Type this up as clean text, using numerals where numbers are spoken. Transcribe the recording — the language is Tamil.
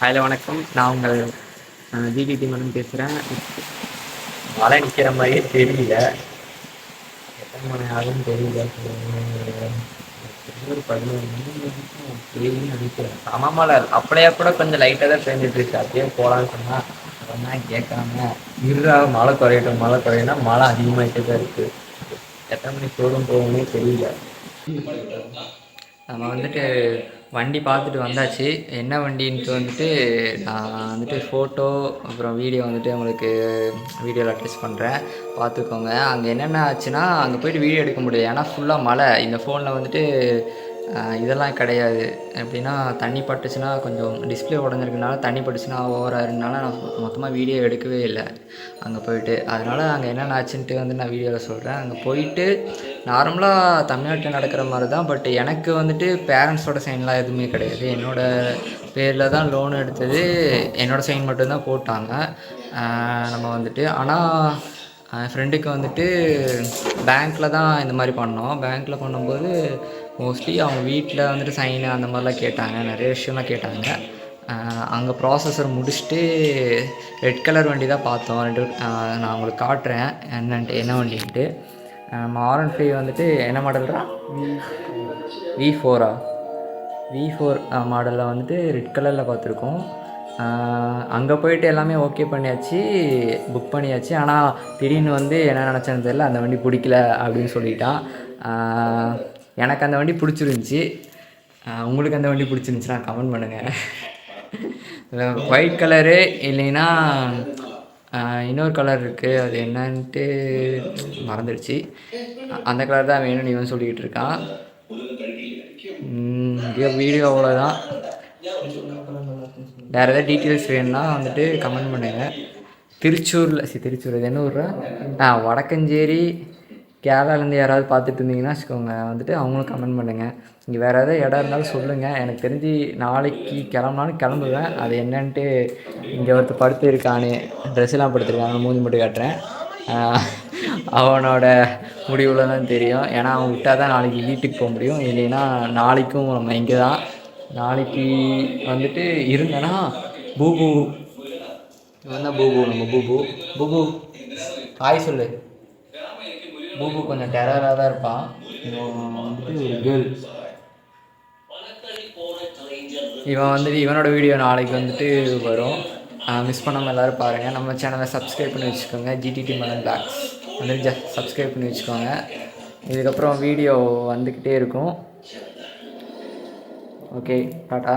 ஹலோ வணக்கம். நான் உங்கள் ஜிடிடி மனன் பேசுகிறேன். மழை நிற்கிற மாதிரியே தெரியல. எத்தனை மணி ஆகுதுன்னு தெரியல. ஒரு 11 மணி தெரியும்னு நினைக்கிறேன். மழை அப்படியே கூட கொஞ்சம் லைட்டாக தான் பெஞ்சிட்டு இருக்கு. அப்படியே போகலான்னு சொன்னால் சொன்னால் கேட்காம மழை குறையட்டும் மழை குறையினா மழை அதிகமாகிட்டே தான் இருக்குது. எத்தனை மணிக்கு போகும்னே தெரியல. நம்ம வந்துட்டு வண்டி பார்த்துட்டு வந்தாச்சு. என்ன வண்டின்ட்டு வந்துட்டு நான் வந்துட்டு ஃபோட்டோ அப்புறம் வீடியோ வந்துட்டு உங்களுக்கு வீடியோவில் அட்டாச் பண்ணுறேன், பார்த்துக்கோங்க. அங்கே என்னென்ன ஆச்சுன்னா, அங்கே போய்ட்டு வீடியோ எடுக்க முடியாது. ஏன்னா ஃபுல்லாக மழை. இந்த ஃபோனில் வந்துட்டு இதெல்லாம் கிடையாது. எப்படின்னா தண்ணி பட்டுச்சுன்னா, கொஞ்சம் டிஸ்பிளே உடஞ்சிருக்கனால தண்ணி பட்டுச்சுன்னா ஓவராக இருந்தனால நான் மொத்தமாக வீடியோ எடுக்கவே இல்லை அங்கே போயிட்டு. அதனால் அங்கே என்னென்ன ஆச்சுன்ட்டு வந்து நான் வீடியோவில் சொல்கிறேன். அங்கே போயிட்டு நார்மலாக தமிழ்நாட்டில் நடக்கிற மாதிரி தான். பட் எனக்கு வந்துட்டு பேரண்ட்ஸோட சைன்லாம் எதுவுமே கிடையாது. என்னோடய பேரில் தான் லோன் எடுத்தது. என்னோடய சைன் மட்டும்தான் போட்டாங்க. நம்ம வந்துட்டு ஆனால் என் ஃப்ரெண்டுக்கு வந்துட்டு பேங்க்கில் தான் இந்த மாதிரி பண்ணோம். பேங்க்கில் பண்ணும்போது மோஸ்ட்லி அவங்க வீட்டில் வந்துட்டு சைனு அந்த மாதிரிலாம் கேட்டாங்க, நிறைய விஷயம்லாம் கேட்டாங்க. அங்கே ப்ராசஸர் முடிச்சுட்டு ரெட் கலர் வண்டி தான் பார்த்தோம். நான் உங்களுக்கு காட்டுறேன் என்ன வண்டின்ட்டு. நம்ம R15 வந்துட்டு என்ன மாடல்ரா? V4 V4 மாடலில் வந்துட்டு ரெட் கலரில் பார்த்துருக்கோம். அங்கே போயிட்டு எல்லாமே ஓகே பண்ணியாச்சு, புக் பண்ணியாச்சு. ஆனால் திடீர்னு வந்து என்ன நினச்சேன்னு தெரியல, அந்த வண்டி பிடிக்கல அப்படின்னு சொல்லிட்டான். எனக்கு அந்த வண்டி பிடிச்சிருந்துச்சி. உங்களுக்கு அந்த வண்டி பிடிச்சிருந்துச்சின்னா கமெண்ட் பண்ணுங்கள். ஒயிட் கலரு இல்லைன்னா இன்னொரு கலர் இருக்குது, அது என்னன்ட்டு மறந்துடுச்சு. அந்த கலர் தான் வேணும்னு இவன் சொல்லிக்கிட்டு இருக்கான். வீடியோ அவ்வளோதான். வேறு எதாவது டீட்டெயில்ஸ் வேணும்னா வந்துட்டு கமெண்ட் பண்ணுங்கள். திருச்சூர் இது என்ன ஊர்ரா? வடக்கஞ்சேரி கேரளாலேருந்து யாராவது பார்த்துட்டு இருந்தீங்கன்னா வச்சுக்கோங்க, வந்துட்டு அவங்களும் கமெண்ட் பண்ணுங்கள். இங்கே வேறு எதாவது இடம் இருந்தாலும் சொல்லுங்கள். எனக்கு தெரிஞ்சு நாளைக்கு கிளம்புனாலும் கிளம்புவேன். அது என்னன்ட்டு இங்கே ஒருத்தர் படுத்து இருக்கானு, ட்ரெஸ்ஸெல்லாம் படுத்துருக்காங்க, மூஞ்சி மட்டும் காட்டுறேன். அவனோட முடிவில் தான் தெரியும். ஏன்னா அவன் விட்டால் தான் நாளைக்கு வீட்டுக்கு போக முடியும். இல்லைன்னா நாளைக்கும் நம்ம இங்கே தான். நாளைக்கு வந்துட்டு இருந்தேன்னா பூபு, இவன் தான் பூபு, நம்ம பூபு ஹாய் சொல்லு. பூபு கொஞ்சம் டெரராக தான் இருப்பான். இவன் வந்துட்டு ஒரு கேர்ள். இவன் வந்துட்டு இவனோட வீடியோ நாளைக்கு வந்துட்டு வரும். மிஸ் பண்ணாமல் எல்லோரும் பாருங்கள். நம்ம சேனலை சப்ஸ்கிரைப் பண்ணி வச்சுக்கோங்க. ஜிடிடி மலன் பிளாக்ஸ் வந்து சப்ஸ்கிரைப் பண்ணி வச்சுக்கோங்க. இதுக்கப்புறம் வீடியோ வந்துக்கிட்டே இருக்கும். Okay, tata.